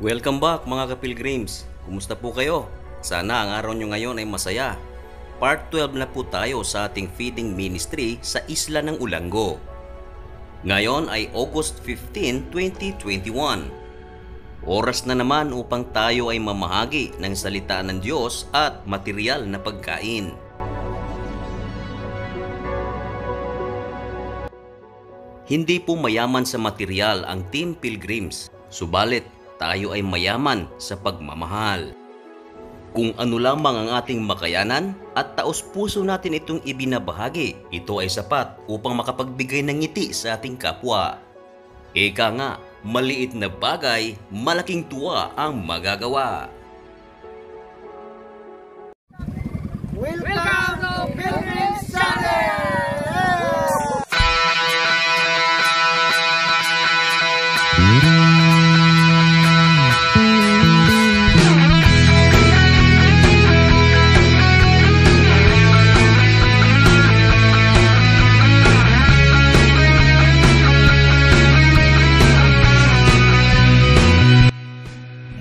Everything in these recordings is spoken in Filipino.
Welcome back mga kapilgrims! Kumusta po kayo? Sana ang araw nyo ngayon ay masaya. Part 12 na po tayo sa ating feeding ministry sa Isla ng Ulango. Ngayon ay August 15, 2021. Oras na naman upang tayo ay mamahagi ng salita ng Diyos at material na pagkain. Hindi po mayaman sa material ang Team Pilgrims, subalit tayo ay mayaman sa pagmamahal. Kung ano lamang ang ating makayanan at taos-puso natin itong ibinabahagi, ito ay sapat upang makapagbigay ng ngiti sa ating kapwa. Eka nga, maliit na bagay, malaking tuwa ang magagawa. Welcome to Pilgrims Channel!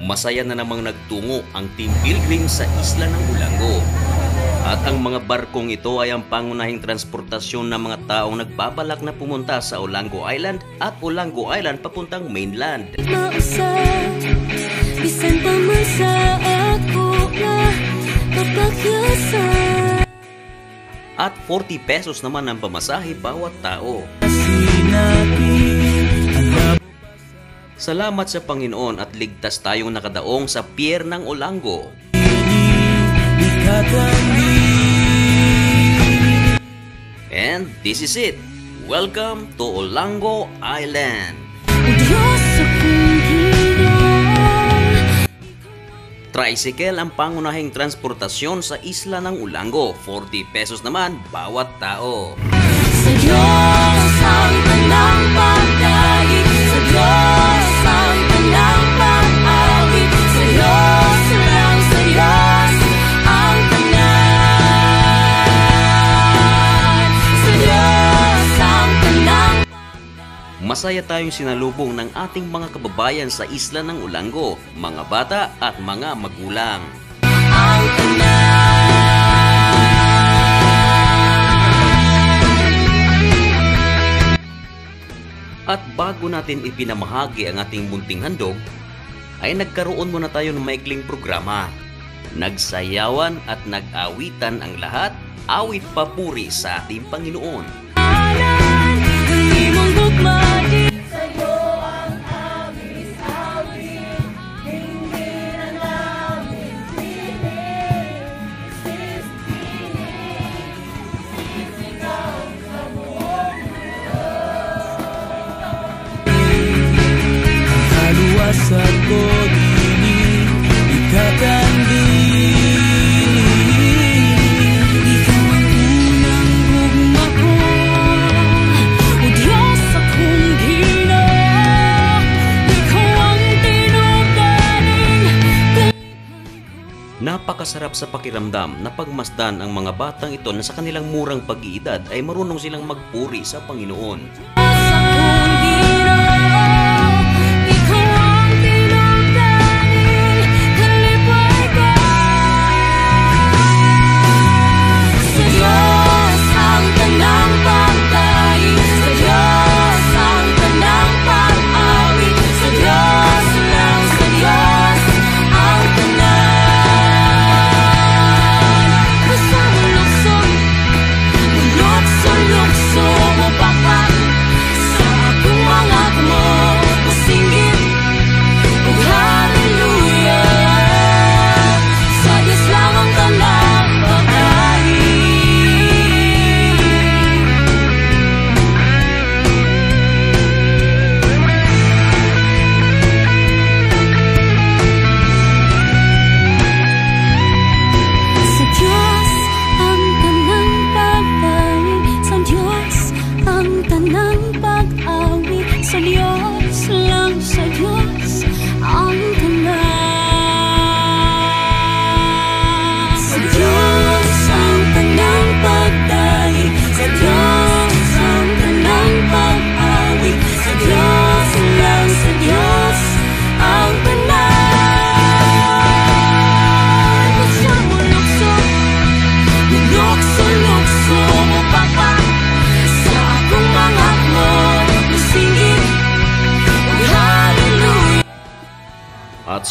Masaya na namang nagtungo ang Team Pilgrim sa Isla ng Ulango. At ang mga barkong ito ay ang pangunahing transportasyon ng mga taong nagbabalak na pumunta sa Olango Island at Olango Island papuntang mainland. At 40 pesos naman ang pamasahe bawat tao. Salamat sa Panginoon at ligtas tayong nakadaong sa pier ng Olango. And this is it. Welcome to Olango Island. Tricycle ang pangunahing transportasyon sa isla ng Ulango. 40 pesos naman bawat tao. Sa Diyos ang tanang pagdaig, sa Diyos ang tanang pag-awit, sa Diyos lang, sa Diyos ang tanan, sa Diyos ang tanang. Masaya tayong sinalubong ng ating mga kababayan sa isla ng Ulango, mga bata at mga magulang. Ang tanan. At bago natin ipinamahagi ang ating munting handog, ay nagkaroon muna tayo ng maikling programa. Nagsayawan at nag-awitan ang lahat, awit papuri sa ating Panginoon. Sa pag-ibig, ikatan din. Ikaw ang unang gugma ko, o Diyos akong Ginoo. Ikaw ang tinugaling. Napakasarap sa pakiramdam na pagmasdan ang mga batang ito na sa kanilang murang pag-iedad ay marunong silang magpuri sa Panginoon. So, mapakpak sa akong mga kamot.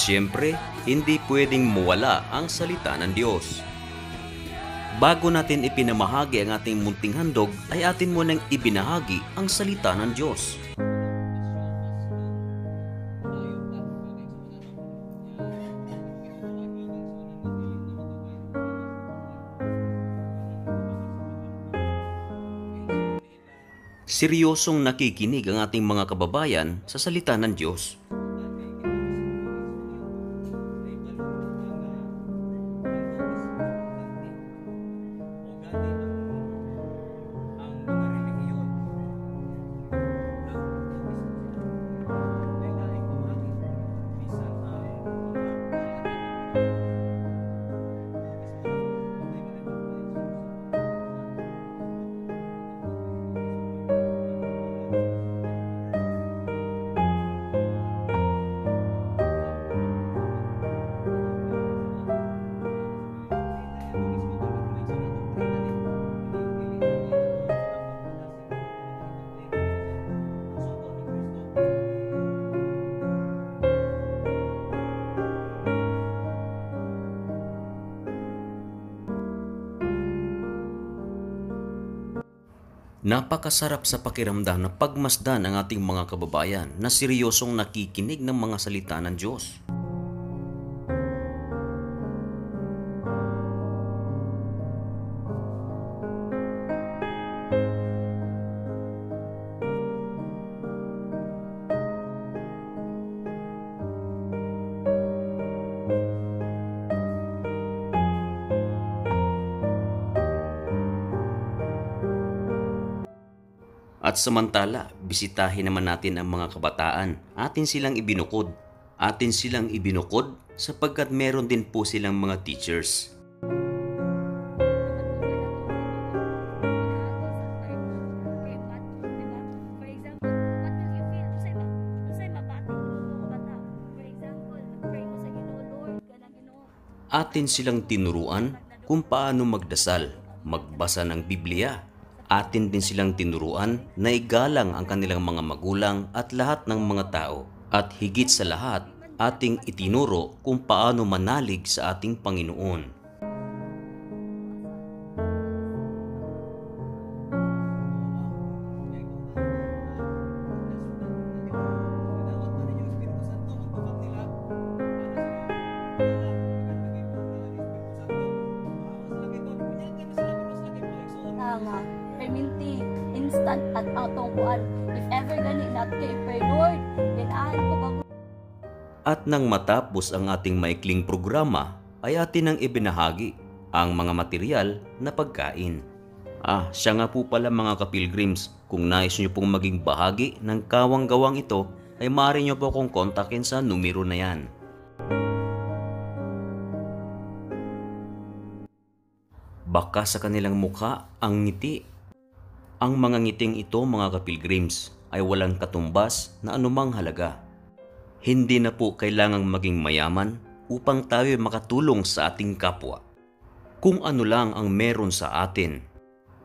siyempre, hindi pwedeng mawala ang salita ng Diyos. Bago natin ipinamahagi ang ating munting handog, ay atin munang ibinahagi ang salita ng Diyos. Seryosong nakikinig ang ating mga kababayan sa salita ng Diyos. Napakasarap sa pakiramdam na pagmasdan ang ating mga kababayan na seryosong nakikinig ng mga salita ng Diyos. At samantala, bisitahin naman natin ang mga kabataan. Atin silang ibinukod. Atin silang ibinukod sapagkat meron din po silang mga teachers. Atin silang tinuruan kung paano magdasal, magbasa ng Biblia. Atin din silang tinuruan na igalang ang kanilang mga magulang at lahat ng mga tao. At higit sa lahat, ating itinuro kung paano manalig sa ating Panginoon. Perminti, instant at atong kuan. If ever gani not kay pray Lord, then ko bago. At nang matapos ang ating maikling programa, ay atin ang ibinahagi ang mga material na pagkain. Siya nga po pala mga kapilgrims, kung nais nyo pong maging bahagi ng kawang-gawang ito, ay maaari nyo po akong kontakin sa numero na yan. Baka sa kanilang mukha ang ngiti. Ang mga ngiting ito mga kapilgrims ay walang katumbas na anumang halaga. Hindi na po kailangang maging mayaman upang tayo makatulong sa ating kapwa. Kung ano lang ang meron sa atin,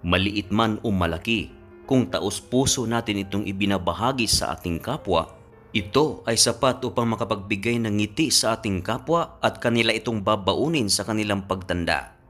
maliit man o malaki, kung taos-puso natin itong ibinabahagi sa ating kapwa, ito ay sapat upang makapagbigay ng ngiti sa ating kapwa at kanila itong babaunin sa kanilang pagtanda.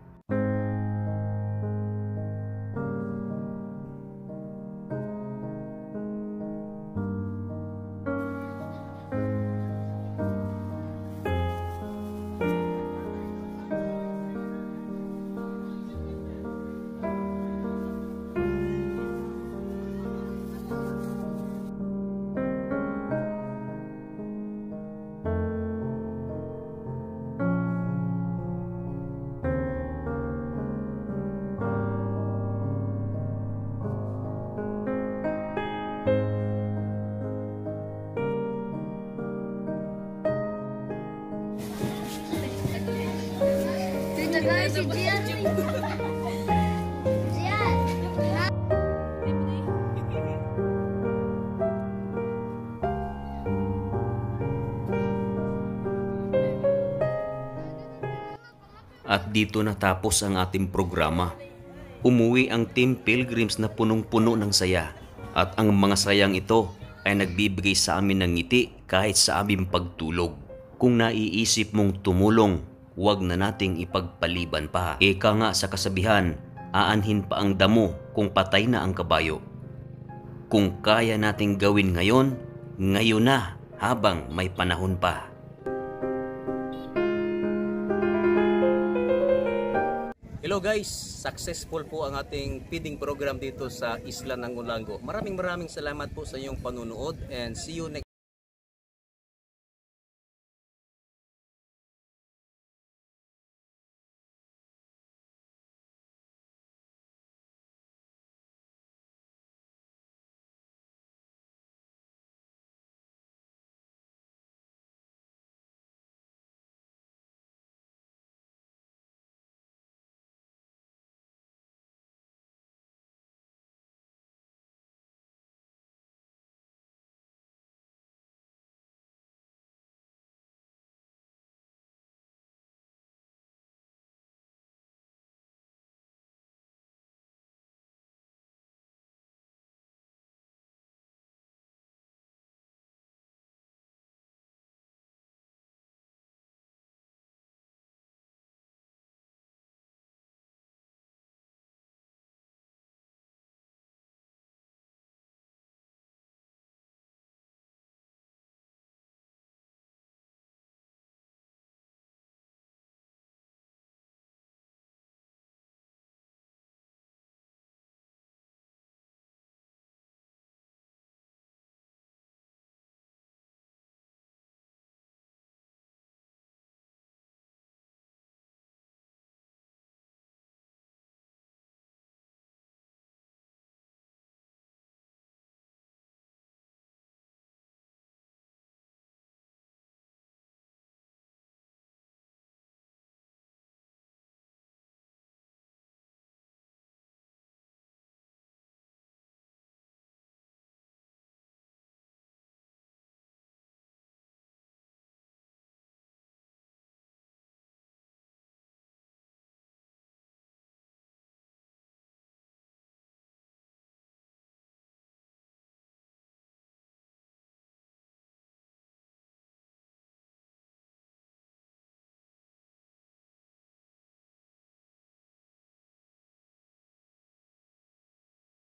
Guys, si Gian. Gian. At dito natapos ang ating programa. Umuwi ang Team Pilgrims na punong-puno ng saya. At ang mga sayang ito ay nagbibigay sa amin ng ngiti kahit sa aming pagtulog. Kung naiisip mong tumulong, huwag na nating ipagpaliban pa. Ika nga sa kasabihan, aanhin pa ang damo kung patay na ang kabayo. Kung kaya nating gawin ngayon, ngayon na habang may panahon pa. Hello guys, successful po ang ating feeding program dito sa Isla ng Ulango. Maraming salamat po sa inyong panunood and see you next